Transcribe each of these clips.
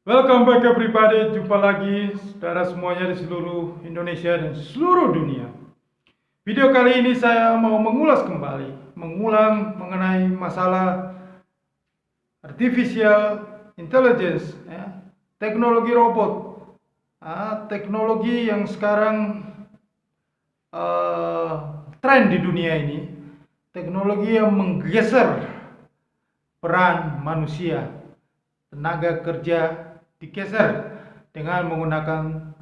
Welcome back everybody, jumpa lagi saudara semuanya di seluruh Indonesia dan seluruh dunia. Video kali ini saya mau mengulang mengenai masalah artificial intelligence, ya, teknologi robot, teknologi yang sekarang tren di dunia ini, teknologi yang menggeser peran manusia, tenaga kerja digeser dengan menggunakan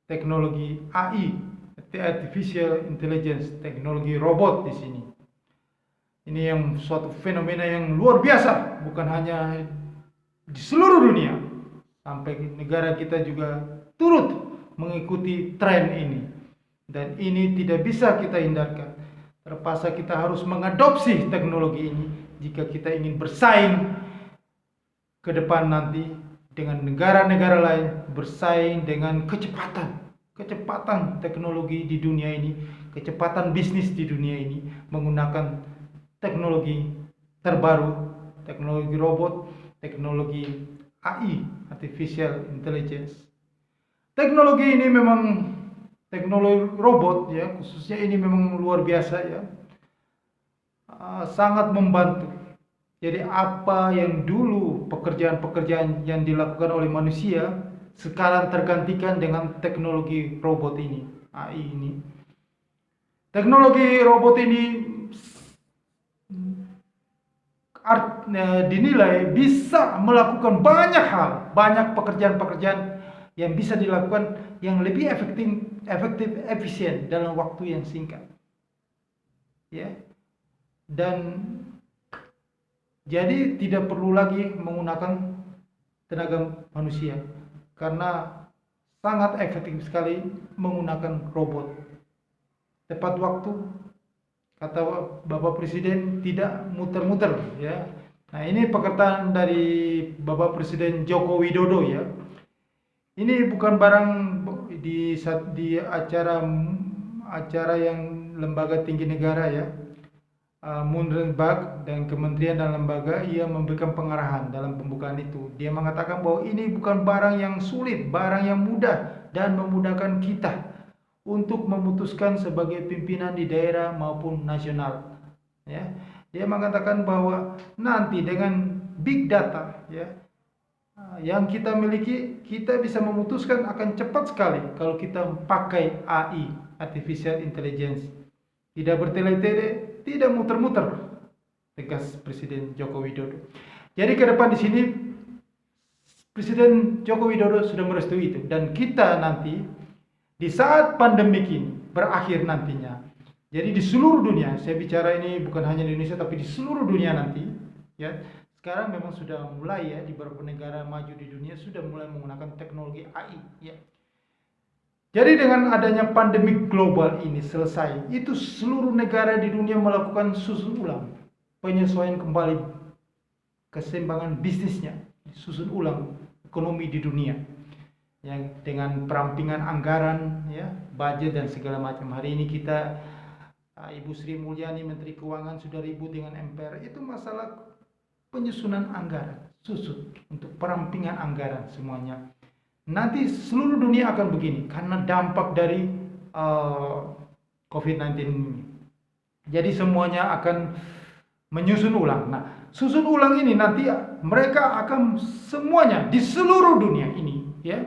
teknologi AI, artificial intelligence, teknologi robot di sini. Ini yang suatu fenomena yang luar biasa, bukan hanya di seluruh dunia, sampai negara kita juga turut mengikuti tren ini. Dan ini tidak bisa kita hindarkan. Terpaksa kita harus mengadopsi teknologi ini jika kita ingin bersaing ke depan nanti dengan negara-negara lain, bersaing dengan kecepatan teknologi di dunia ini, kecepatan bisnis di dunia ini menggunakan teknologi terbaru, teknologi robot, teknologi AI, artificial intelligence. Teknologi ini memang teknologi robot, ya, khususnya ini memang luar biasa, ya, sangat membantu. Jadi apa yang dulu pekerjaan-pekerjaan yang dilakukan oleh manusia sekarang tergantikan dengan teknologi robot ini, AI ini. Teknologi robot ini dinilai bisa melakukan banyak hal, banyak pekerjaan-pekerjaan yang bisa dilakukan yang lebih efektif, efisien dalam waktu yang singkat. Ya. Dan jadi tidak perlu lagi menggunakan tenaga manusia karena sangat efektif sekali menggunakan robot. Tepat waktu, kata Bapak Presiden, tidak muter-muter, ya. Nah, ini perkataan dari Bapak Presiden Joko Widodo, ya. Ini bukan barang di acara yang lembaga tinggi negara, ya. Munrenberg dan kementerian dan lembaga, ia memberikan pengarahan dalam pembukaan itu. Dia mengatakan bahwa ini bukan barang yang sulit, barang yang mudah dan memudahkan kita untuk memutuskan sebagai pimpinan di daerah maupun nasional. Ya, dia mengatakan bahwa nanti dengan big data, ya, yang kita miliki, kita bisa memutuskan akan cepat sekali kalau kita pakai AI, artificial intelligence. Tidak bertele-tele, tidak muter-muter, tegas Presiden Joko Widodo. Jadi ke depan di sini Presiden Joko Widodo sudah merestui itu, dan kita nanti di saat pandemik ini berakhir nantinya. Jadi di seluruh dunia, saya bicara ini bukan hanya di Indonesia tapi di seluruh dunia nanti, ya. Sekarang memang sudah mulai, ya, di beberapa negara maju di dunia sudah mulai menggunakan teknologi AI, ya. Jadi dengan adanya pandemi global ini selesai, itu seluruh negara di dunia melakukan susun ulang, penyesuaian kembali keseimbangan bisnisnya, susun ulang ekonomi di dunia, yang dengan perampingan anggaran, ya, budget dan segala macam. Hari ini kita Ibu Sri Mulyani Menteri Keuangan sudah ribut dengan MPR, itu masalah penyusunan anggaran, susun untuk perampingan anggaran semuanya. Nanti seluruh dunia akan begini karena dampak dari COVID-19 ini. Jadi semuanya akan menyusun ulang. Nah, susun ulang ini nanti mereka akan semuanya di seluruh dunia ini, ya,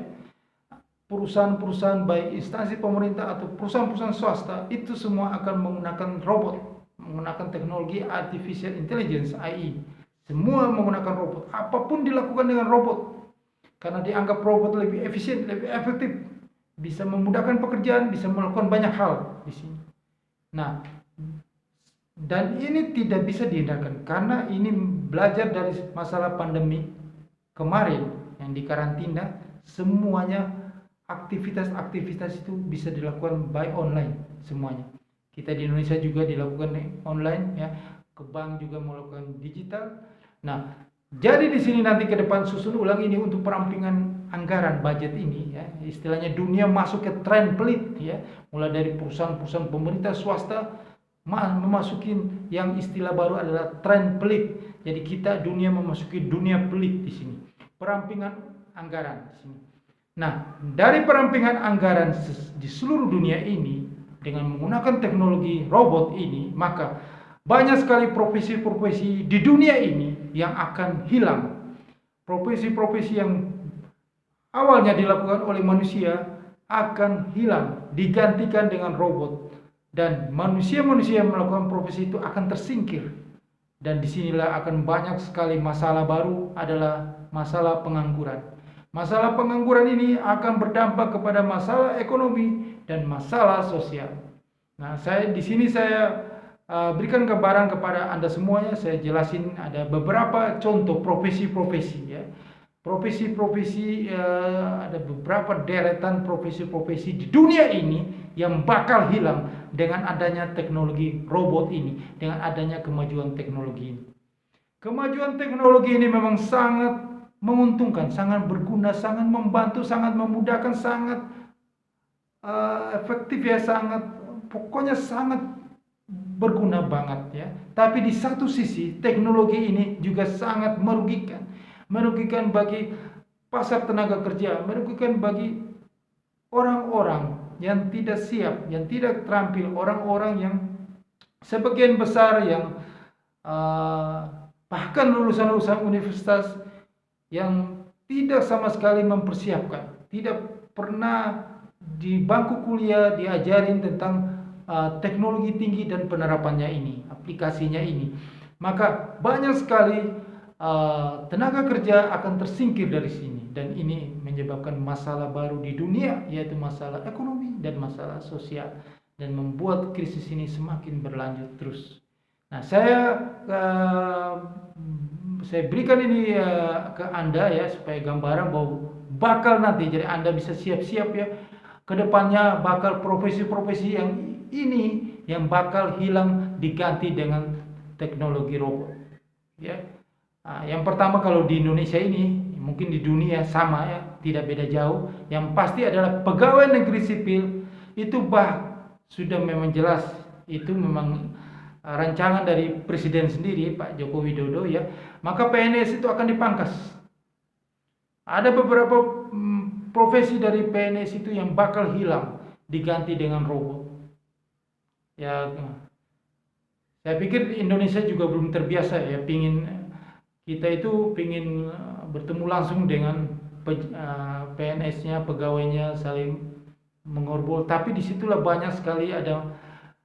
perusahaan-perusahaan baik instansi pemerintah atau perusahaan-perusahaan swasta itu semua akan menggunakan robot, menggunakan teknologi artificial intelligence AI. Semua menggunakan robot. Apapun dilakukan dengan robot. Karena dianggap robot lebih efisien, lebih efektif, bisa memudahkan pekerjaan, bisa melakukan banyak hal di sini. Nah, dan ini tidak bisa dihindarkan karena ini belajar dari masalah pandemi kemarin yang dikarantina, semuanya aktivitas-aktivitas itu bisa dilakukan by online semuanya. Kita di Indonesia juga dilakukan online, ya, ke bank juga melakukan digital. Nah, jadi di sini nanti ke depan susun ulang ini untuk perampingan anggaran budget ini, ya, istilahnya dunia masuk ke tren pelit, ya, mulai dari perusahaan-perusahaan pemerintah swasta memasukin yang istilah baru adalah tren pelit. Jadi kita dunia memasuki dunia pelit di sini. Perampingan anggaran di sini. Nah, dari perampingan anggaran di seluruh dunia ini dengan menggunakan teknologi robot ini, maka banyak sekali profesi-profesi di dunia ini yang akan hilang. Profesi-profesi yang awalnya dilakukan oleh manusia akan hilang, digantikan dengan robot. Dan manusia-manusia yang melakukan profesi itu akan tersingkir. Dan disinilah akan banyak sekali masalah baru adalah masalah pengangguran. Masalah pengangguran ini akan berdampak kepada masalah ekonomi dan masalah sosial. Nah, di sini saya berikan gambaran kepada Anda semuanya. Saya jelasin ada beberapa contoh profesi-profesi ya. Profesi-profesi ada beberapa deretan profesi-profesi di dunia ini yang bakal hilang dengan adanya teknologi robot ini, dengan adanya kemajuan teknologi ini. Kemajuan teknologi ini memang sangat menguntungkan, sangat berguna, sangat membantu, sangat memudahkan, sangat efektif ya, pokoknya sangat berguna banget ya. Tapi di satu sisi teknologi ini juga sangat merugikan bagi pasar tenaga kerja, merugikan bagi orang-orang yang tidak siap, yang tidak terampil, orang-orang yang sebagian besar yang bahkan lulusan-lulusan universitas yang tidak sama sekali mempersiapkan, tidak pernah di bangku kuliah diajarin tentang teknologi tinggi dan penerapannya ini, aplikasinya ini. Maka banyak sekali tenaga kerja akan tersingkir dari sini, dan ini menyebabkan masalah baru di dunia, yaitu masalah ekonomi dan masalah sosial, dan membuat krisis ini semakin berlanjut terus. Nah, saya berikan ini ke Anda ya, supaya gambaran bahwa bakal nanti, jadi Anda bisa siap-siap ya, kedepannya bakal profesi-profesi yang ini yang bakal hilang diganti dengan teknologi robot ya. Yang pertama, kalau di Indonesia ini, mungkin di dunia sama ya, tidak beda jauh. Yang pasti adalah pegawai negeri sipil itu sudah memang jelas, itu memang rancangan dari Presiden sendiri, Pak Joko Widodo ya. Maka PNS itu akan dipangkas. Ada beberapa profesi dari PNS itu yang bakal hilang, diganti dengan robot. Ya, saya pikir Indonesia juga belum terbiasa ya, kita itu pingin bertemu langsung dengan PNS-nya, pegawainya, saling mengobrol. Tapi disitulah banyak sekali ada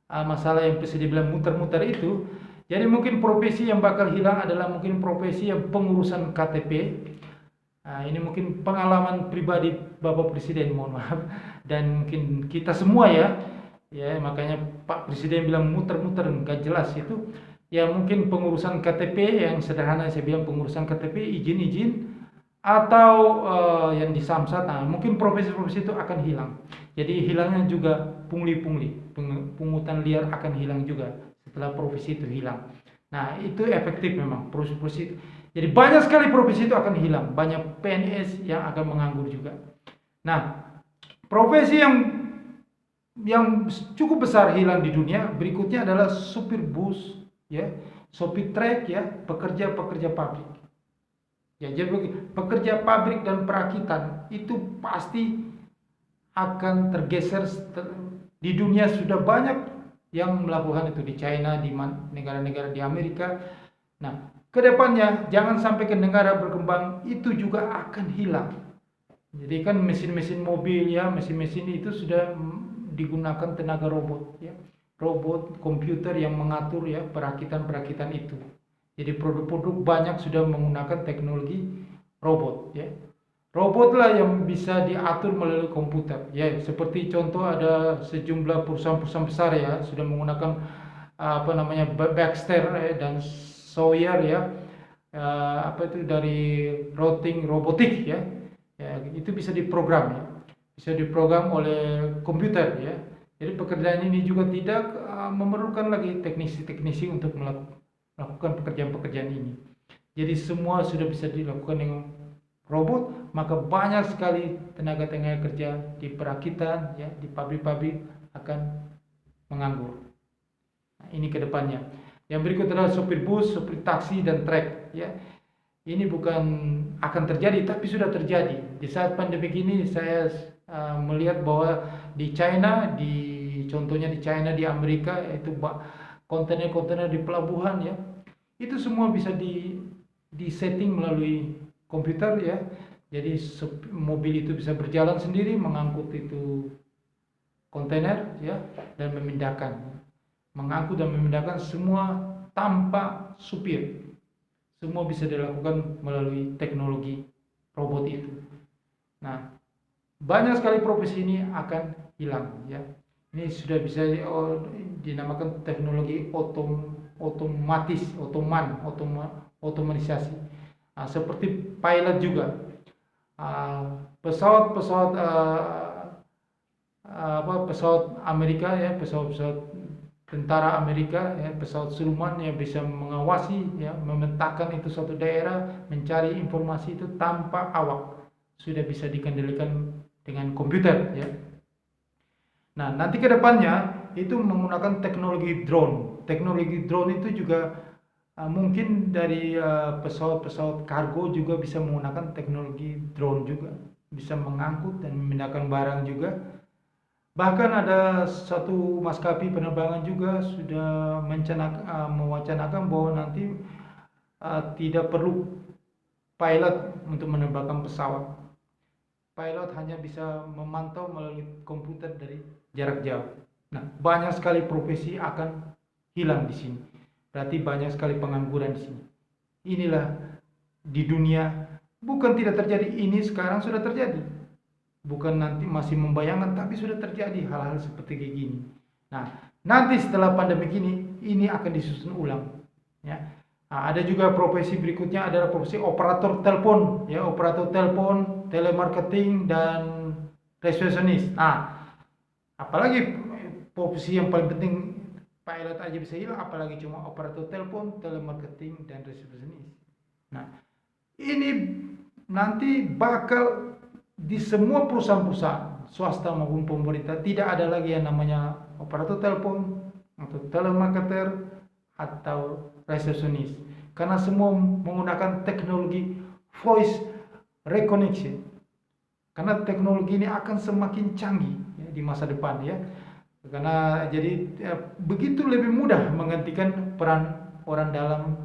masalah yang bisa dibilang muter-muter itu. Jadi mungkin profesi yang bakal hilang adalah mungkin profesi yang pengurusan KTP. Ini mungkin pengalaman pribadi Bapak Presiden, mohon maaf. Dan mungkin kita semua ya, makanya Pak Presiden bilang muter-muter, nggak jelas itu. Ya mungkin pengurusan KTP yang sederhana, saya bilang pengurusan KTP, izin-izin, atau yang di Samsat. Nah, mungkin profesi-profesi itu akan hilang. Jadi hilangnya juga pungli-pungli, pungutan liar akan hilang juga setelah profesi itu hilang. Nah, itu efektif memang profesi. Jadi banyak sekali profesi itu akan hilang, banyak PNS yang akan menganggur juga. Nah, profesi yang cukup besar hilang di dunia berikutnya adalah supir bus ya, sopir trek ya, pekerja-pekerja pabrik. Ya, jadi pekerja pabrik dan perakitan itu pasti akan tergeser. Di dunia sudah banyak yang melakukan itu, di China, di negara-negara di Amerika. Nah, kedepannya jangan sampai ke negara berkembang itu juga akan hilang. Jadi kan mesin-mesin mobil ya, mesin-mesin itu sudah digunakan tenaga robot ya. Robot, komputer yang mengatur ya perakitan-perakitan itu. Jadi produk-produk banyak sudah menggunakan teknologi robot ya. Robotlah yang bisa diatur melalui komputer ya. Seperti contoh ada sejumlah perusahaan-perusahaan besar ya sudah menggunakan Baxter dan Sawyer ya. Dari routing robotik ya. Ya, itu bisa diprogram ya. Bisa diprogram oleh komputer ya. Jadi pekerjaan ini juga tidak memerlukan lagi teknisi-teknisi untuk melakukan pekerjaan-pekerjaan ini. Jadi semua sudah bisa dilakukan dengan robot, maka banyak sekali tenaga-tenaga kerja di perakitan, ya, di pabrik-pabrik akan menganggur. Nah, ini kedepannya. Yang berikut adalah sopir bus, sopir taksi dan trek. Ya. ini bukan akan terjadi, tapi sudah terjadi. Di saat pandemi ini saya melihat bahwa di China, contohnya di China, di Amerika, itu kontainer-kontainer di pelabuhan ya, itu semua bisa di setting melalui komputer ya. Jadi mobil itu bisa berjalan sendiri mengangkut itu kontainer ya, dan mengangkut dan memindahkan semua tanpa supir. Semua bisa dilakukan melalui teknologi robot itu. Nah, banyak sekali profesi ini akan hilang ya. Ini sudah bisa dinamakan teknologi otomatisasi. Nah, seperti pilot juga. Pesawat-pesawat pesawat Amerika ya, pesawat tentara Amerika ya, pesawat Sulman yang bisa mengawasi ya, memetakan itu suatu daerah, mencari informasi itu tanpa awak, sudah bisa dikendalikan dengan komputer ya. Nah, nanti ke depannya itu menggunakan teknologi drone. Teknologi drone itu juga mungkin dari pesawat-pesawat kargo juga bisa menggunakan teknologi drone juga, bisa mengangkut dan memindahkan barang juga. Bahkan ada satu maskapai penerbangan juga sudah mewacanakan bahwa nanti tidak perlu pilot untuk menerbangkan pesawat. Pilot hanya bisa memantau melalui komputer dari jarak jauh. Nah, banyak sekali profesi akan hilang di sini. Berarti banyak sekali pengangguran di sini. Inilah di dunia, bukan tidak terjadi, ini sekarang sudah terjadi. Bukan nanti masih membayangkan, tapi sudah terjadi hal-hal seperti kayak gini. Nah, nanti setelah pandemi ini akan disusun ulang ya. Nah, ada juga profesi berikutnya adalah profesi operator telepon ya, operator telepon, telemarketing, dan resepsionis. Nah, apalagi profesi yang paling penting, pilot aja bisa hilang, apalagi cuma operator telepon, telemarketing, dan resepsionis. Nah, ini nanti bakal di semua perusahaan-perusahaan swasta maupun pemerintah tidak ada lagi yang namanya operator telepon atau telemarketer atau resepsionis, karena semua menggunakan teknologi voice recognition. Karena teknologi ini akan semakin canggih ya, di masa depan ya. Karena jadi begitu lebih mudah menggantikan peran orang dalam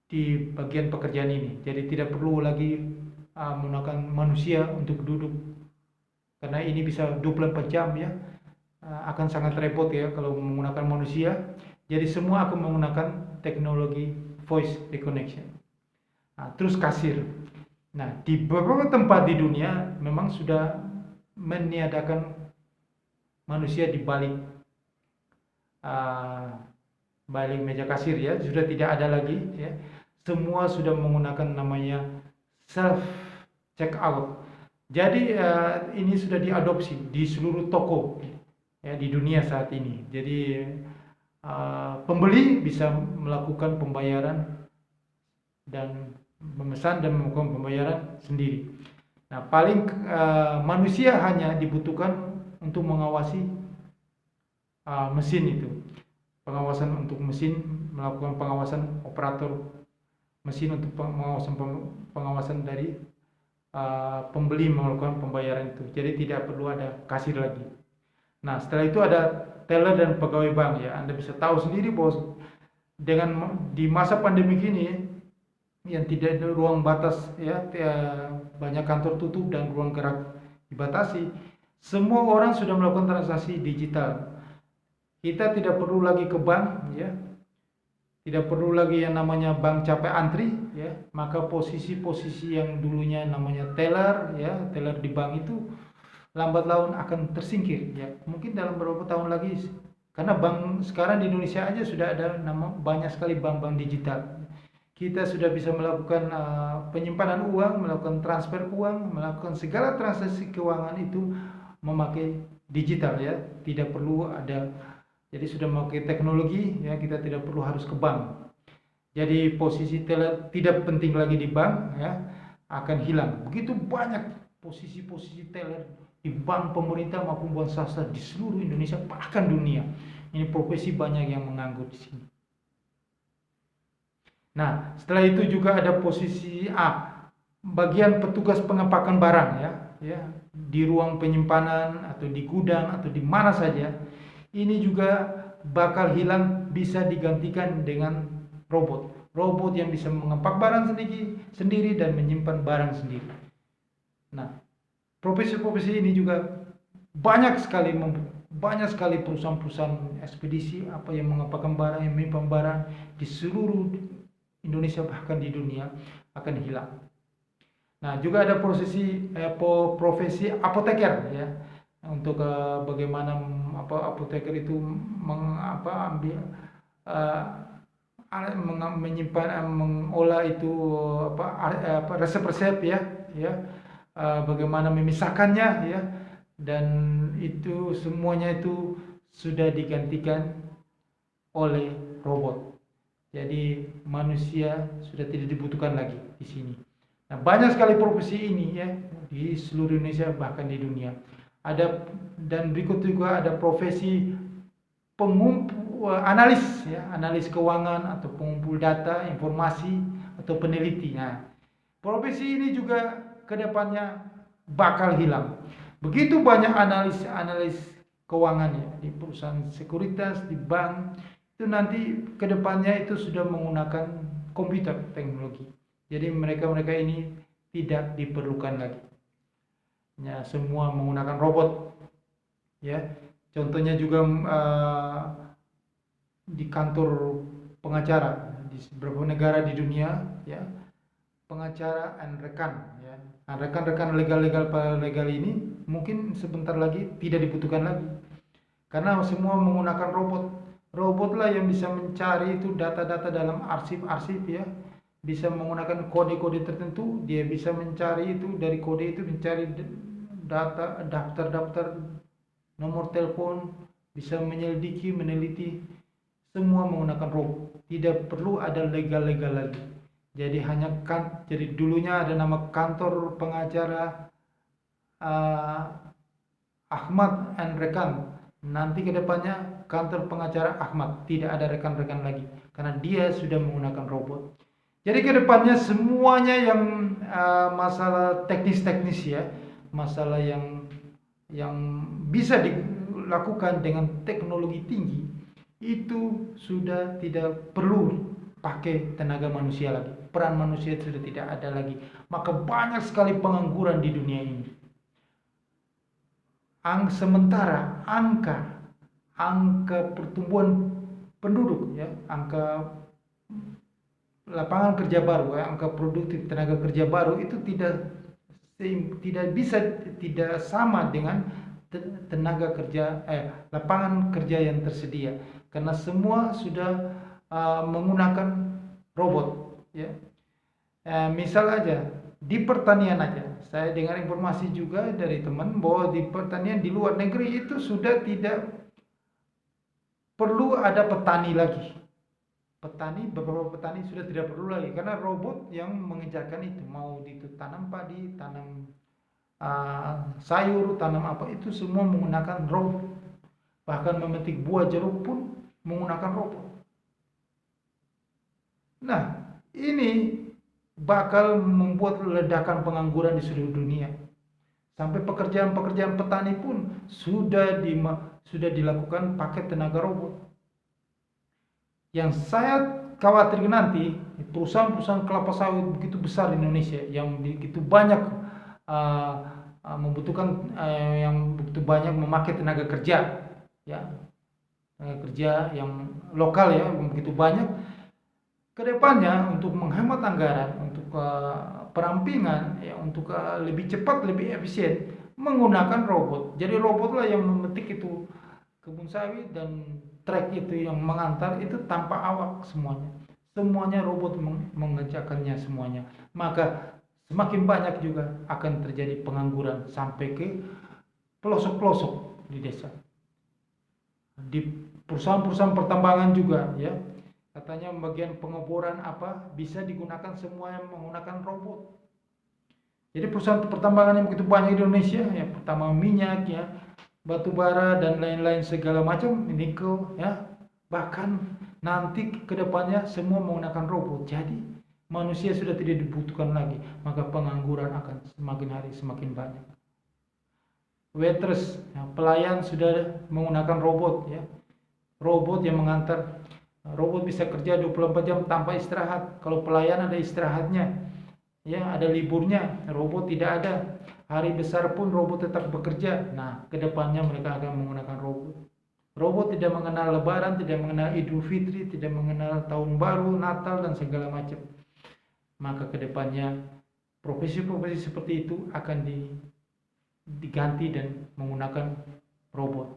di bagian pekerjaan ini. Jadi tidak perlu lagi menggunakan manusia untuk duduk, karena ini bisa 24 jam ya. Akan sangat repot ya kalau menggunakan manusia. Jadi semua akan menggunakan teknologi voice recognition. Nah, terus kasir. Nah, di beberapa tempat di dunia memang sudah meniadakan manusia di balik balik meja kasir ya, sudah tidak ada lagi ya. Semua sudah menggunakan namanya self check out. Jadi ini sudah diadopsi di seluruh toko ya di dunia saat ini. Jadi pembeli bisa melakukan pembayaran dan memesan dan melakukan pembayaran sendiri. Nah, paling manusia hanya dibutuhkan untuk mengawasi mesin itu. Pengawasan untuk mesin, melakukan pengawasan operator mesin untuk pengawasan dari pembeli melakukan pembayaran itu. Jadi tidak perlu ada kasir lagi. Nah, setelah itu ada teller dan pegawai bank ya. Anda bisa tahu sendiri bahwa dengan di masa pandemi ini yang tidak ada ruang batas ya, banyak kantor tutup dan ruang gerak dibatasi, semua orang sudah melakukan transaksi digital. Kita tidak perlu lagi ke bank ya. Tidak perlu lagi yang namanya bank capek antri ya. Maka posisi-posisi yang dulunya namanya teller ya, teller di bank itu lambat laun akan tersingkir ya. Mungkin dalam beberapa tahun lagi, karena bank sekarang di Indonesia aja sudah ada banyak sekali bank-bank digital. Kita sudah bisa melakukan penyimpanan uang, melakukan transfer uang, melakukan segala transaksi keuangan itu memakai digital ya. Tidak perlu ada, jadi sudah memakai teknologi ya, kita tidak perlu harus ke bank. Jadi posisi teller tidak penting lagi di bank ya, akan hilang. Begitu banyak posisi-posisi teller di bank pemerintah maupun bank swasta di seluruh Indonesia bahkan dunia. Ini profesi banyak yang menganggur di sini. Nah, setelah itu juga ada posisi A, bagian petugas pengepakan barang ya, di ruang penyimpanan atau di gudang atau di mana saja. Ini juga bakal hilang, bisa digantikan dengan robot. Robot yang bisa mengepak barang sendiri dan menyimpan barang sendiri. Nah, profesi-profesi ini juga banyak sekali perusahaan-perusahaan ekspedisi yang mengepakkan barang, yang menyimpan barang di seluruh Indonesia bahkan di dunia akan hilang. Nah, juga ada profesi apoteker ya, untuk bagaimana apoteker itu menyimpan, mengolah itu resep-resep ya, bagaimana memisahkannya ya, dan itu semuanya itu sudah digantikan oleh robot. Jadi manusia sudah tidak dibutuhkan lagi di sini. Nah, banyak sekali profesi ini ya di seluruh Indonesia bahkan di dunia. Ada, dan berikut juga ada profesi analis ya, analis keuangan atau pengumpul data, informasi atau peneliti. Nah, profesi ini juga kedepannya bakal hilang. Begitu banyak analis keuangan ya di perusahaan sekuritas, di bank, itu nanti kedepannya itu sudah menggunakan komputer teknologi. Jadi mereka ini tidak diperlukan lagi. Ya, semua menggunakan robot. Ya, contohnya juga di kantor pengacara di beberapa negara di dunia ya, pengacara dan rekan ya. Nah, rekan-rekan legal ini mungkin sebentar lagi tidak dibutuhkan lagi karena semua menggunakan robot. Robotlah yang bisa mencari itu data-data dalam arsip-arsip ya, bisa menggunakan kode-kode tertentu, dia bisa mencari itu, dari kode itu mencari data, daftar-daftar nomor telepon, bisa menyelidiki, meneliti, semua menggunakan robot. Tidak perlu ada legal-legal lagi. Jadi jadi dulunya ada nama kantor pengacara Ahmad and Rekan. Nanti kedepannya kantor pengacara Ahmad, tidak ada rekan-rekan lagi karena dia sudah menggunakan robot. Jadi kedepannya semuanya yang masalah teknis-teknis ya, masalah yang bisa dilakukan dengan teknologi tinggi, itu sudah tidak perlu pakai tenaga manusia lagi. Peran manusia sudah tidak ada lagi. Maka banyak sekali pengangguran di dunia ini. Sementara angka pertumbuhan penduduk ya, angka lapangan kerja baru ya, angka produktif tenaga kerja baru itu tidak sama dengan tenaga kerja lapangan kerja yang tersedia karena semua sudah menggunakan robot ya. Misal aja di pertanian aja, saya dengar informasi juga dari teman bahwa di pertanian di luar negeri itu sudah tidak perlu ada petani lagi. Beberapa petani sudah tidak perlu lagi karena robot yang mengerjakan itu, mau itu tanam padi, tanam sayur, tanam apa, itu semua menggunakan robot. Bahkan memetik buah jeruk pun menggunakan robot. Nah, ini bakal membuat ledakan pengangguran di seluruh dunia. Sampai pekerjaan-pekerjaan petani pun sudah dilakukan pakai tenaga robot. Yang saya khawatir nanti perusahaan-perusahaan kelapa sawit begitu besar di Indonesia yang begitu banyak membutuhkan yang begitu banyak memakai tenaga kerja ya, tenaga kerja yang lokal ya, begitu banyak. Kedepannya untuk menghemat anggaran, untuk perampingan ya, untuk lebih cepat, lebih efisien menggunakan robot. Jadi robotlah yang memetik itu kebun sawit dan trek itu yang mengantar itu tanpa awak semuanya robot mengerjakannya semuanya. Maka semakin banyak juga akan terjadi pengangguran sampai ke pelosok-pelosok di desa. Di perusahaan-perusahaan pertambangan juga ya, katanya bagian pengeboran bisa digunakan semua yang menggunakan robot. Jadi perusahaan pertambangan yang begitu banyak di Indonesia ya, pertambangan minyak ya, batu bara dan lain-lain segala macam, nikel ya, bahkan Nanti kedepannya semua menggunakan robot. Jadi manusia sudah tidak dibutuhkan lagi, maka pengangguran akan semakin hari semakin banyak. Waitress, ya, pelayan sudah menggunakan robot, ya. Robot yang mengantar. Robot bisa kerja 24 jam tanpa istirahat. Kalau pelayan ada istirahatnya, ya, ada liburnya. Robot tidak ada. Hari besar pun robot tetap bekerja. Nah, kedepannya mereka akan menggunakan robot. Robot tidak mengenal Lebaran, tidak mengenal Idul Fitri, tidak mengenal Tahun Baru, Natal, dan segala macam. Maka kedepannya profesi-profesi seperti itu akan diganti dan menggunakan robot.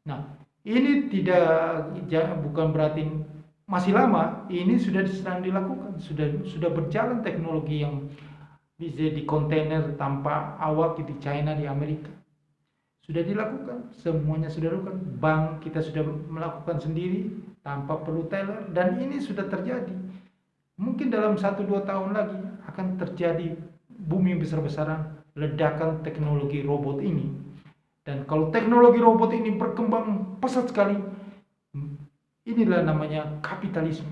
Nah, ini bukan berarti masih lama. Ini sudah sedang dilakukan, sudah berjalan teknologi yang bisa di kontainer tanpa awak di China, di Amerika. Sudah dilakukan, semuanya sudah dilakukan. Bank kita sudah melakukan sendiri tanpa perlu teller, dan ini sudah terjadi. Mungkin dalam 1-2 tahun lagi akan terjadi bumi besar-besaran, ledakan teknologi robot ini. Dan kalau teknologi robot ini berkembang pesat sekali, inilah namanya kapitalisme.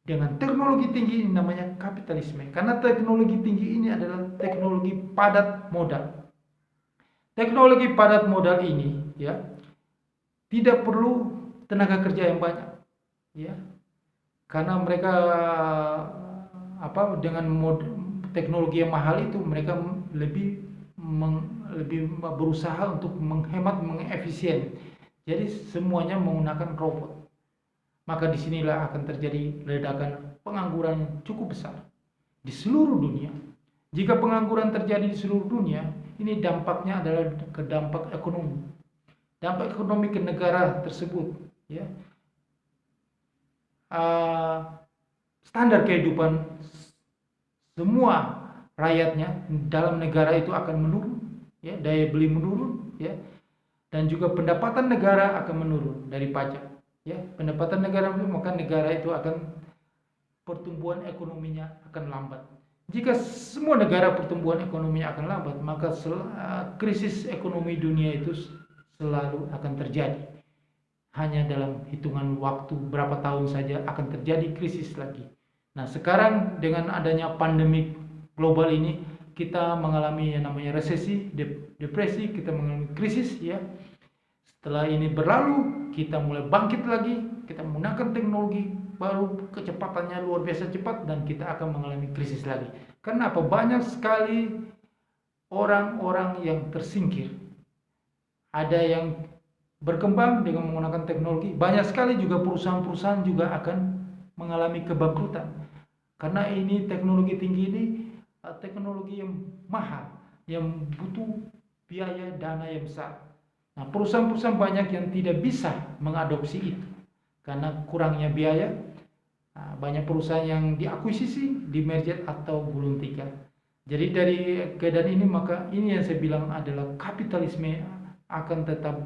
Dengan teknologi tinggi ini namanya kapitalisme. Karena teknologi tinggi ini adalah teknologi padat modal. Teknologi padat modal ini, ya, tidak perlu tenaga kerja yang banyak, ya, karena mereka dengan teknologi yang mahal itu mereka lebih berusaha untuk menghemat, mengefisien. Jadi semuanya menggunakan robot. Maka disinilah akan terjadi ledakan pengangguran yang cukup besar di seluruh dunia. Jika pengangguran terjadi di seluruh dunia, ini dampaknya adalah ke dampak ekonomi. Dampak ekonomi ke negara tersebut, ya. Standar kehidupan semua rakyatnya dalam negara itu akan menurun, ya, daya beli menurun, ya. Dan juga pendapatan negara akan menurun dari pajak, ya. Pendapatan negara menurun, maka negara itu akan pertumbuhan ekonominya akan lambat. Jika semua negara pertumbuhan ekonominya akan lambat, maka krisis ekonomi dunia itu selalu akan terjadi. Hanya dalam hitungan waktu berapa tahun saja akan terjadi krisis lagi. Nah, sekarang dengan adanya pandemi global ini, kita mengalami yang namanya resesi, depresi, kita mengalami krisis, ya. Setelah ini berlalu, kita mulai bangkit lagi, kita menggunakan teknologi baru, kecepatannya luar biasa cepat, dan kita akan mengalami krisis lagi. Kenapa? Banyak sekali orang-orang yang tersingkir. Ada yang berkembang dengan menggunakan teknologi. Banyak sekali juga perusahaan-perusahaan juga akan mengalami kebangkrutan. Karena ini teknologi tinggi ini teknologi yang mahal, yang butuh biaya dana yang besar. Nah, perusahaan-perusahaan banyak yang tidak bisa mengadopsi itu karena kurangnya biaya. Banyak perusahaan yang diakuisisi, di-merger atau gulung tikar. Jadi dari keadaan ini, maka ini yang saya bilang adalah kapitalisme akan tetap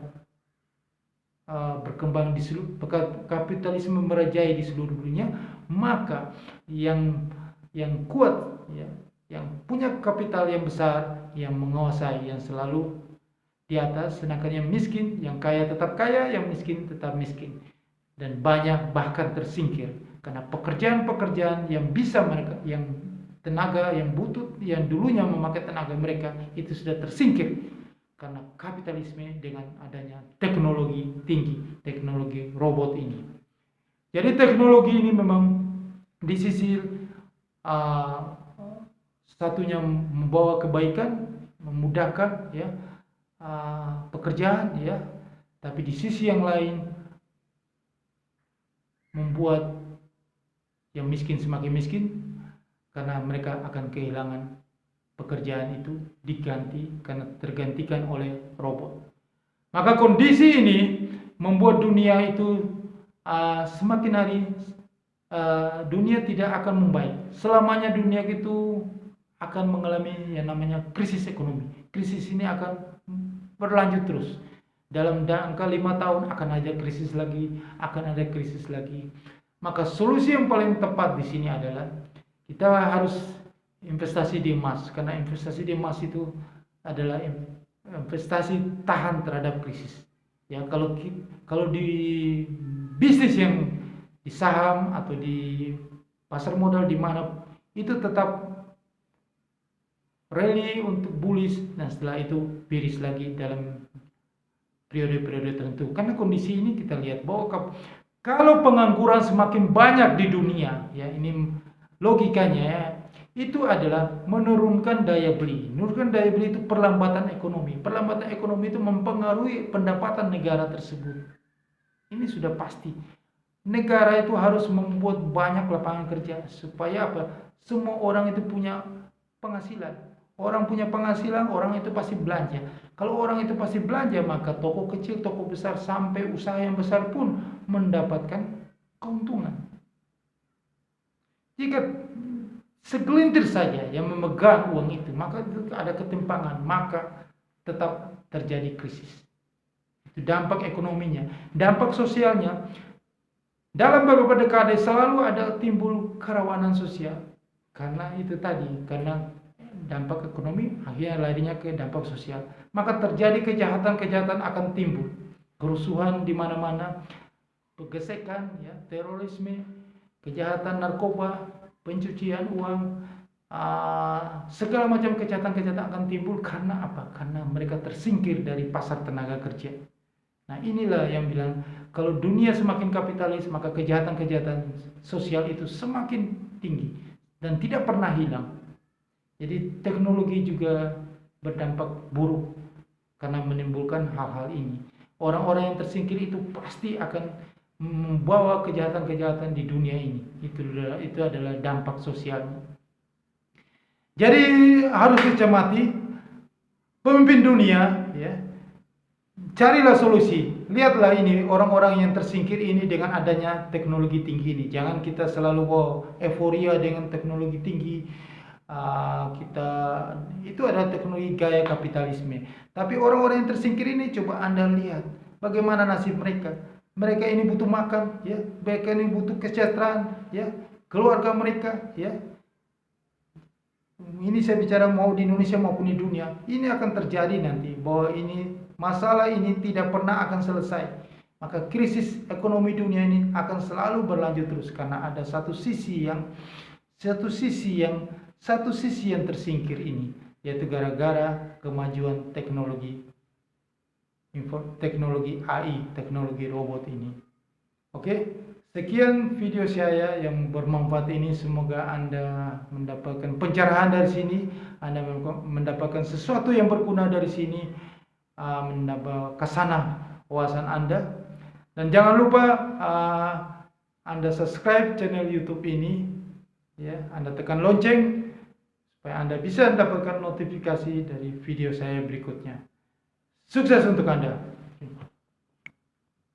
berkembang di seluruh, kapitalisme merajai di seluruh dunia. Maka yang kuat, ya, yang punya kapital yang besar, yang menguasai, yang selalu di atas, sedangkan yang miskin, yang kaya tetap kaya, yang miskin tetap miskin, dan banyak bahkan tersingkir karena pekerjaan-pekerjaan yang bisa mereka, yang tenaga yang butuh, yang dulunya memakai tenaga mereka, itu sudah tersingkir karena kapitalisme dengan adanya teknologi tinggi, teknologi robot ini. Jadi teknologi ini memang di sisi satunya membawa kebaikan, memudahkan, ya, pekerjaan, ya, tapi di sisi yang lain membuat yang miskin semakin miskin karena mereka akan kehilangan pekerjaan itu, diganti karena tergantikan oleh robot. Maka kondisi ini membuat dunia itu semakin hari dunia tidak akan membaik. Selamanya dunia itu akan mengalami yang namanya krisis ekonomi. Krisis ini akan berlanjut terus. Dalam jangka 5 tahun akan ada krisis lagi, akan ada krisis lagi. Maka solusi yang paling tepat di sini adalah kita harus investasi di emas, karena investasi di emas itu adalah investasi tahan terhadap krisis. Ya, kalau di bisnis yang di saham atau di pasar modal di mana itu tetap rally untuk bullish dan setelah itu bearish lagi dalam periode-periode tertentu. Karena kondisi ini kita lihat bahwa kalau pengangguran semakin banyak di dunia, ya ini logikanya ya, itu adalah menurunkan daya beli. Menurunkan daya beli itu perlambatan ekonomi. Perlambatan ekonomi itu mempengaruhi pendapatan negara tersebut. Ini sudah pasti. Negara itu harus membuat banyak lapangan kerja supaya apa? Semua orang itu punya penghasilan. Orang punya penghasilan, orang itu pasti belanja. Kalau orang itu pasti belanja, maka toko kecil, toko besar, sampai usaha yang besar pun mendapatkan keuntungan. Jika segelintir saja yang memegang uang itu, maka itu ada ketimpangan, maka tetap terjadi krisis. Itu dampak ekonominya. Dampak sosialnya, dalam beberapa dekade selalu ada timbul kerawanan sosial. Karena itu tadi, karena dampak ekonomi akhirnya larinya ke dampak sosial, maka terjadi kejahatan-kejahatan akan timbul, kerusuhan di mana-mana, pergesekan, ya, terorisme, kejahatan narkoba, pencucian uang, segala macam kejahatan-kejahatan akan timbul karena apa? Karena mereka tersingkir dari pasar tenaga kerja. Nah inilah yang bilang kalau dunia semakin kapitalis maka kejahatan-kejahatan sosial itu semakin tinggi dan tidak pernah hilang. Jadi teknologi juga berdampak buruk karena menimbulkan hal-hal ini. Orang-orang yang tersingkir itu pasti akan membawa kejahatan-kejahatan di dunia ini. Itu adalah dampak sosialnya. Jadi harus dicermati pemimpin dunia, ya. Carilah solusi. Lihatlah ini orang-orang yang tersingkir ini dengan adanya teknologi tinggi ini. Jangan kita selalu euforia dengan teknologi tinggi. Kita itu adalah teknologi gaya kapitalisme. Tapi orang-orang yang tersingkir ini coba Anda lihat bagaimana nasib mereka. Mereka ini butuh makan, ya. Mereka ini butuh kesejahteraan, ya. Keluarga mereka, ya. Ini saya bicara mau di Indonesia maupun di dunia. Ini akan terjadi nanti bahwa ini masalah ini tidak pernah akan selesai. Maka krisis ekonomi dunia ini akan selalu berlanjut terus karena ada satu sisi yang tersingkir ini, yaitu gara-gara kemajuan teknologi AI, teknologi robot ini. Oke, sekian video saya yang bermanfaat ini. Semoga Anda mendapatkan pencerahan dari sini, Anda mendapatkan sesuatu yang berguna dari sini, menambah kesana wawasan Anda. Dan jangan lupa Anda subscribe channel YouTube ini, ya. Anda tekan lonceng supaya Anda bisa mendapatkan notifikasi dari video saya berikutnya. Sukses untuk Anda.